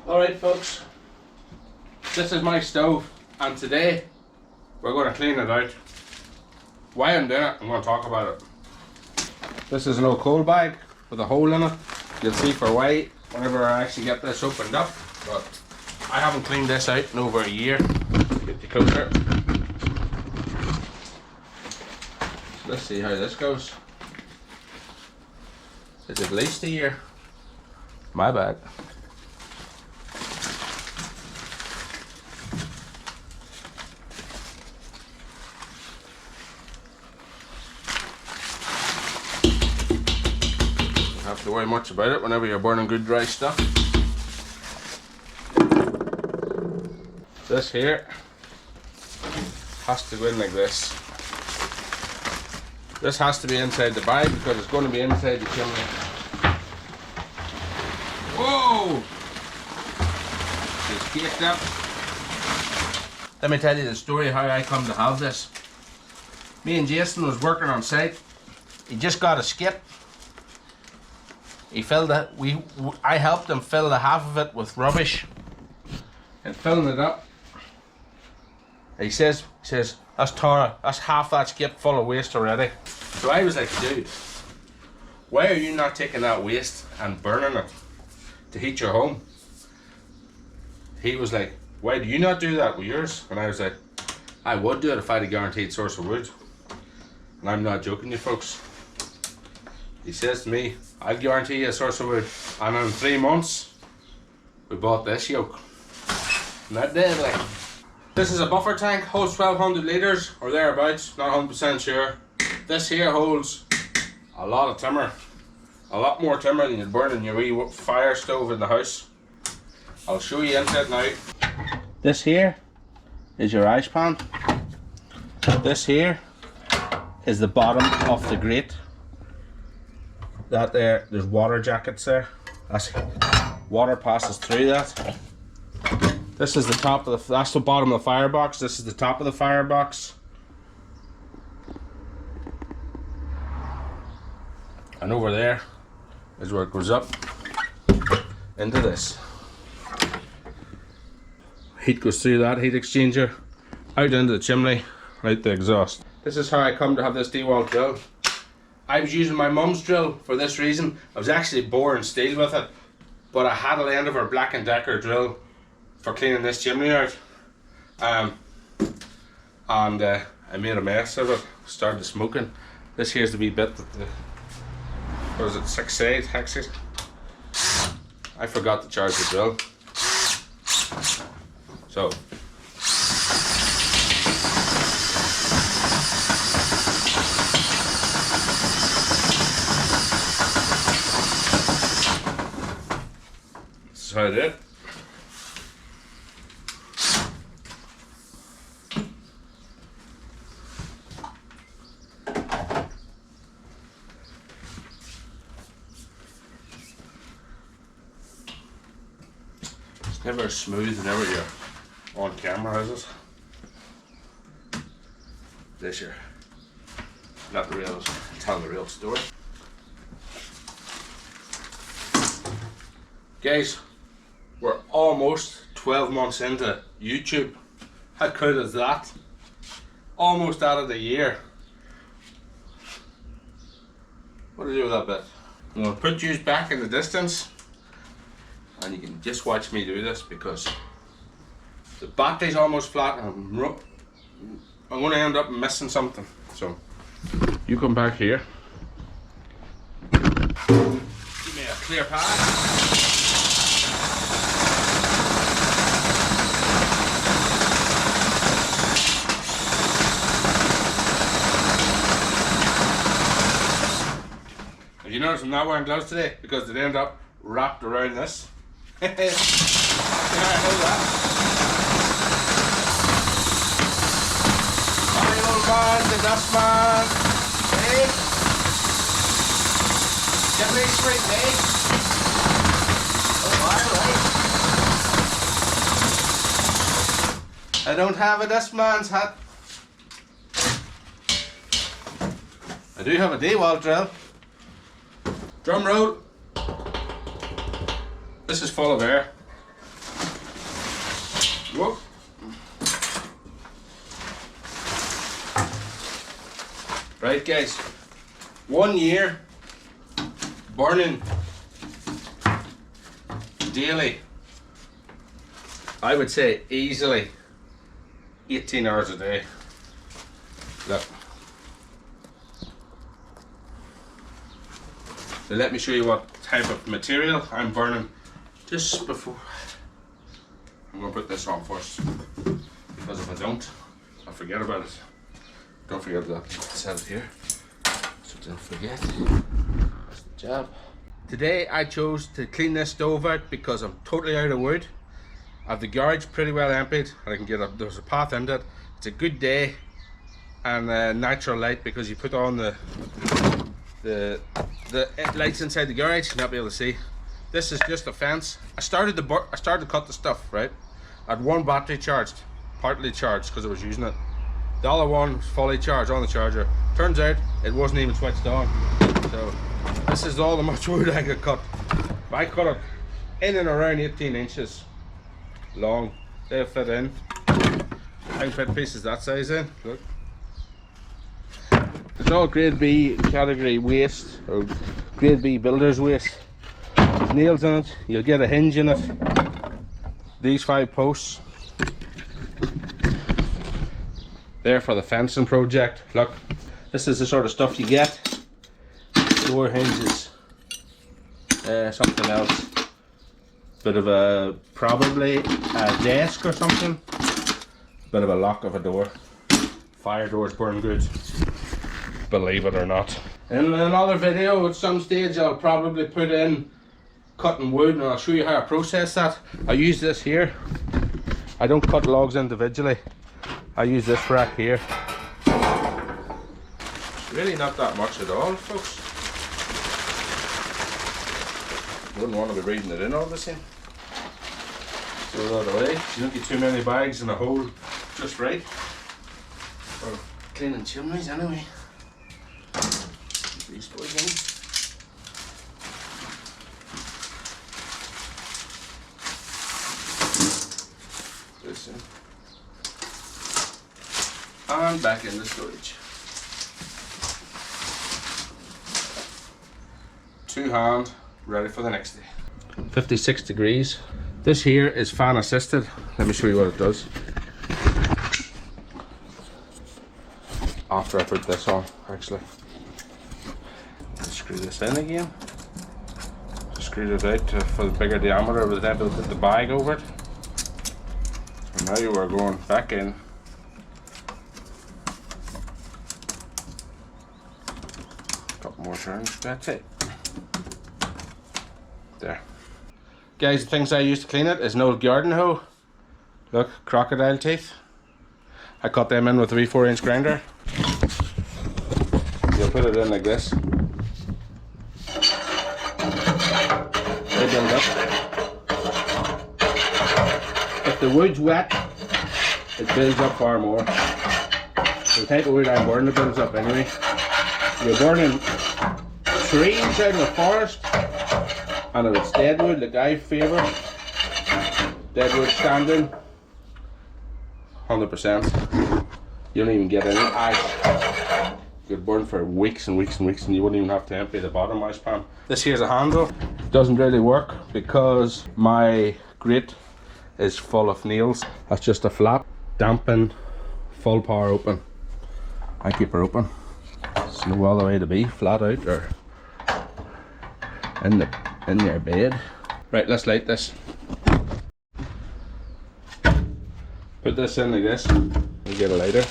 Alright folks, this is my stove and today we're going to clean it out. Why I'm doing it, I'm going to talk about it. This is an old coal bag with a hole in it. You'll see for why whenever I actually get this opened up, but I haven't cleaned this out in over a year. Get you closer. Let's see how this goes. It's at least a year. My bad. Don't have to worry much about it whenever you're burning good dry stuff. This here has to go in like this. This has to be inside the bag because it's going to be inside the chimney. Whoa! It's caked up. Let me tell you the story how I come to have this. Me and Jason was working on site. He just got a skip. He filled it. I helped him fill the half of it with rubbish and filling it up. He says, that's Tara, that's half that skip full of waste already. So I was like, dude, why are you not taking that waste and burning it to heat your home? He was like, why do you not do that with yours? And I was like, I would do it if I had a guaranteed source of wood. And I'm not joking you folks. He says to me, I'll guarantee you a source of wood. And in 3 months, we bought this yoke. And that day, like, this is a buffer tank, holds 1200 litres or thereabouts, not 100% sure. This here holds a lot of timber. A lot more timber than you'd burn in your wee fire stove in the house. I'll show you inside now. This here is your ash pan. This here is the bottom of the grate. That there's water jackets there. Water passes through that. This is the top of that's the bottom of the firebox. This is the top of the firebox. And over there is where it goes up into this. Heat goes through that heat exchanger, out into the chimney, out the exhaust. This is how I come to have this dewalt drill. I was using my mum's drill for this reason. I was actually boring steel with it, but I had a end of her Black & Decker drill for cleaning this chimney out. I made a mess of it, started smoking. This here's the wee bit that the, what is it, 6 side hexes? I forgot to charge the drill. So this is how I did it. It's never as smooth whenever you're on camera, is it? This year, not the real, telling the real story. Guys, we're almost 12 months into YouTube. How cool is that? Almost out of the year. What do I do with that bit? I'm going to put you back in the distance and you can just watch me do this because the battery's almost flat and I'm going to end up missing something. So you come back here. Give me a clear path. Have you noticed I'm not wearing gloves today? Because they end up wrapped around this. Yeah, I know that. Hi old man, the dust man. Hey. Get ready straight, eh? Oh, alright. I don't have a dust man's hat. I do have a dewalt drill. Drum roll. This is full of air. Whoop. Right guys, 1 year burning daily, I would say easily 18 hours a day. Look. So let me show you what type of material I'm burning just before. I'm going to put this on first, because if I don't, I'll forget about it. Don't forget that I said it here, so don't forget. That's the job. Today I chose to clean this stove out because I'm totally out of wood. I have the garage pretty well emptied and I can get there's a path into it. It's a good day and natural light, because you put on the lights inside the garage, you'll not be able to see. This is just a fence. I started to cut the stuff, right? I had one battery charged, partly charged because I was using it. The other one was fully charged on the charger. Turns out it wasn't even switched on. So this is all the much wood I could cut. I cut it in and around 18 inches long. They'll fit in. I can fit pieces that size in. Look. It's all grade B category waste, or grade B builder's waste. There's nails in it. You'll get a hinge in it. These 5 posts. There for the fencing project. Look, this is the sort of stuff you get. Door hinges, something else. Bit of a, probably a desk or something. Bit of a lock of a door. Fire doors burn good, believe it or not. In another video at some stage I'll probably put in cutting wood, and I'll show you how I process that. I use this here. I don't cut logs individually. I use this rack here. It's really not that much at all, folks. Wouldn't want to be reading it in all the same. Throw that away. You don't get too many bags in a hole just right. For cleaning chimneys anyway. These boys in. This in. And back in the storage. 2 hand, ready for the next day. 56 degrees. This here is fan assisted. Let me show you what it does. After I put this on, actually. Screw this in again. Just screwed it out for the bigger diameter. I was able to put the bag over it. So now you are going back in. Couple more turns, that's it. There. Guys, the things I use to clean it is an old garden hoe. Look, crocodile teeth. I cut them in with a 3/4 inch grinder. You'll put it in like this. They build up. If the wood's wet, it builds up far more. The type of wood I'm burning, it builds up anyway. You're burning trees out in the forest, and if it's dead wood, like I favour, dead wood standing, 100%. You don't even get any ash. You could burn for weeks and weeks and weeks, and you wouldn't even have to empty the bottom ash pan. This here's a handle. Doesn't really work because my grate is full of nails. That's just a flat, dampen, full power open. I keep her open. There's no other way to be, flat out or in your bed. Right, let's light this. Put this in like this. We get a lighter.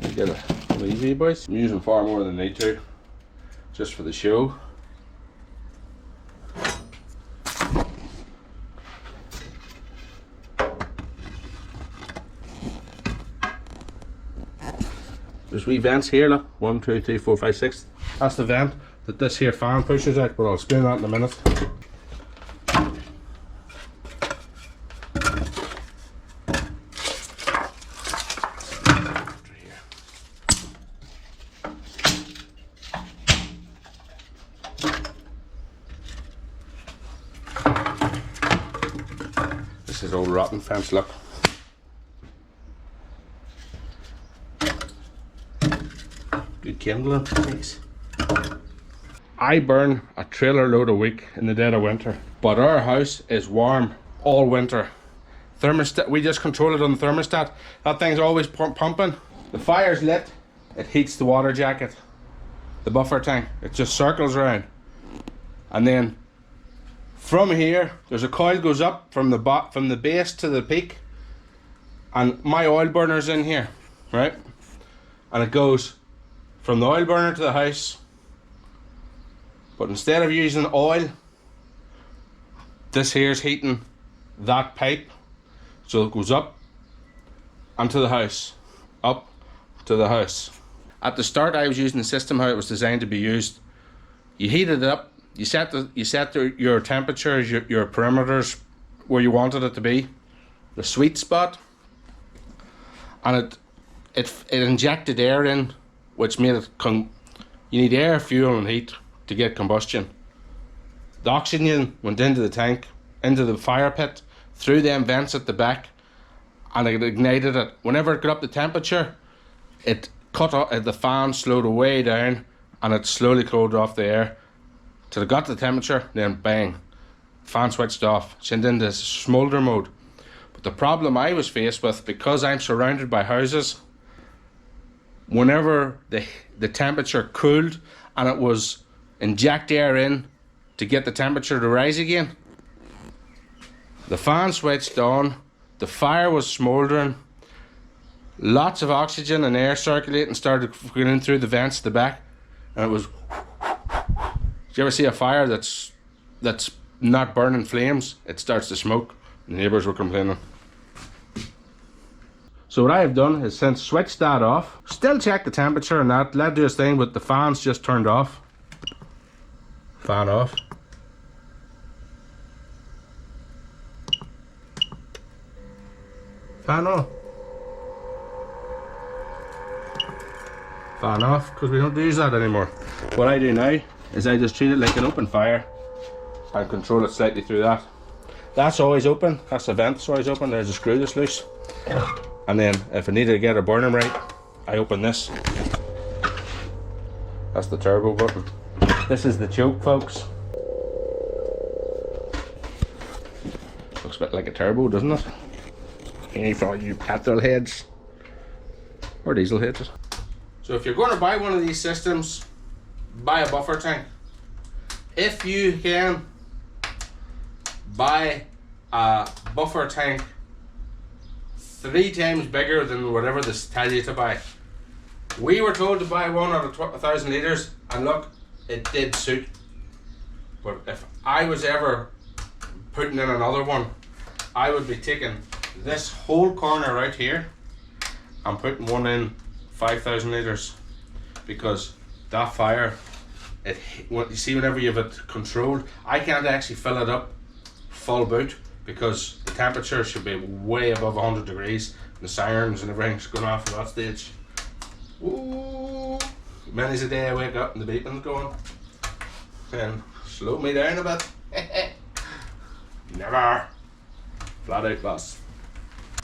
We get a easy, boys. I'm using far more than I need to, just for the show. There's wee vents here, look. 1, 2, 3, 4, 5, 6. That's the vent that this here fan pushes out, but I'll explain that in a minute. This his old rotten fence, look. Good kindling, thanks. I burn a trailer load a week in the dead of winter, but our house is warm all winter. Thermostat, we just control it on the thermostat. That thing's always pumping. The fire's lit, it heats the water jacket, the buffer tank. It just circles around, and then from here there's a coil goes up from the base to the peak, and my oil burner's in here, right? And it goes from the oil burner to the house. But instead of using oil, this here's heating that pipe. So it goes up and to the house, up to the house. At the start I was using the system how it was designed to be used. You heated it up, you set your temperatures, your parameters where you wanted it to be, the sweet spot, and it injected air in, which made it you need air, fuel and heat to get combustion. The oxygen went into the tank, into the fire pit, through them vents at the back, and it ignited it. Whenever it got up the temperature, it cut off, the fan slowed way down, and it slowly cooled off the air till it got to the temperature. Then bang, fan switched off. It's into this smolder mode. But the problem I was faced with, because I'm surrounded by houses, whenever the temperature cooled and it was inject air in to get the temperature to rise again, the fan switched on, the fire was smouldering, lots of oxygen and air circulating started going in through the vents at the back, and it was. Do you ever see a fire that's not burning flames? It starts to smoke. The neighbours were complaining. So what I have done is since switched that off, still check the temperature and that, let it do its thing, but the fan's just turned off. Fan off. Fan on. Fan off, because we don't use that anymore. What I do now is I just treat it like an open fire and control it slightly through that. That's always open, that's the vent, it's always open. There's a screw that's loose. And then if I need to get a burning right, I open this. That's the turbo button. This is the choke, folks. Looks a bit like a turbo, doesn't it? Any for all you petrol heads or diesel heads. So if you're going to buy one of these systems, buy a buffer tank. If you can buy a buffer tank 3 times bigger than whatever this tells you to buy. We were told to buy one out of 1,000 litres, and look, it did suit. But if I was ever putting in another one, I would be taking this whole corner right here and putting one in 5,000 litres, because that fire, you see, whenever you have it controlled, I can't actually fill it up full boot because the temperature should be way above 100 degrees. The sirens and everything's going off at that stage. Ooh, many's a day I wake up and the beeping's going, and slow me down a bit. Never. Flat out boss.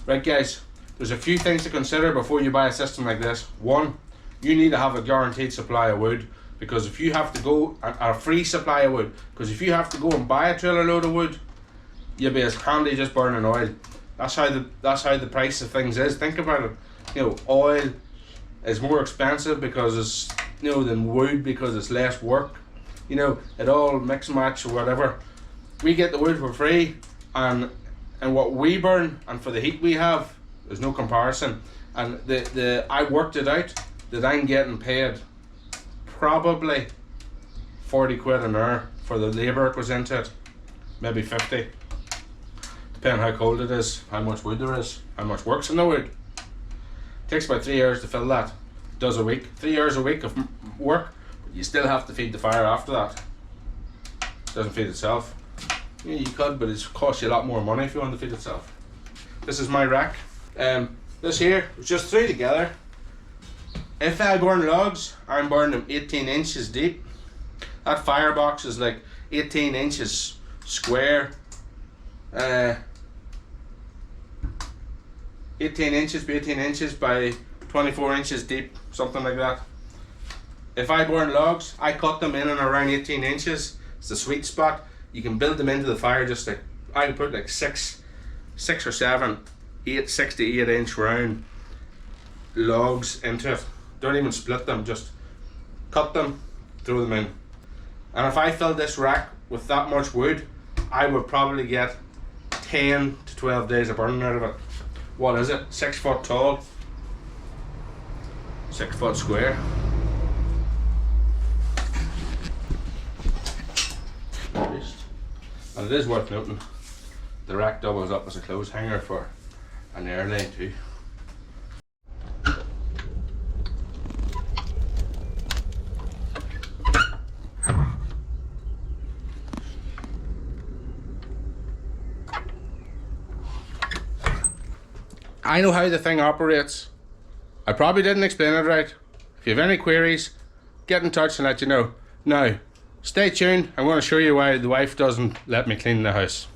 Right guys, there's a few things to consider before you buy a system like this. One, you need to have a guaranteed supply of wood, because if you have to go, a free supply of wood, because if you have to go and buy a trailer load of wood, you'll be as handy just burning oil. That's how the price of things is. Think about it. You know, oil is more expensive because it's, you know, than wood, because it's less work. You know, it all mix and match or whatever. We get the wood for free, and what we burn and for the heat we have, there's no comparison. And I worked it out that I'm getting paid probably 40 quid an hour for the labour it was into it, maybe 50, depending how cold it is, how much wood there is, how much work's in the wood. It takes about 3 hours to fill that. It does a week, 3 hours a week of work, but you still have to feed the fire after that. It doesn't feed itself. Yeah, you could, but it's cost you a lot more money if you want to feed itself. This is my rack. This here was just 3 together. If I burn logs, I'm burning them 18 inches deep. That firebox is like 18 inches square. 18 inches by 18 inches by 24 inches deep, something like that. If I burn logs, I cut them in and around 18 inches. It's the sweet spot. You can build them into the fire just like, I can put like six or seven, 6 to 8 inch round logs into it. Don't even split them, just cut them, throw them in. And if I filled this rack with that much wood, I would probably get 10 to 12 days of burning out of it. What is it? 6 foot tall, 6 foot square. And it is worth noting, the rack doubles up as a clothes hanger for an air line too. I know how the thing operates. I probably didn't explain it right. If you have any queries, get in touch and let you know. Now, stay tuned. I'm going to show you why the wife doesn't let me clean the house.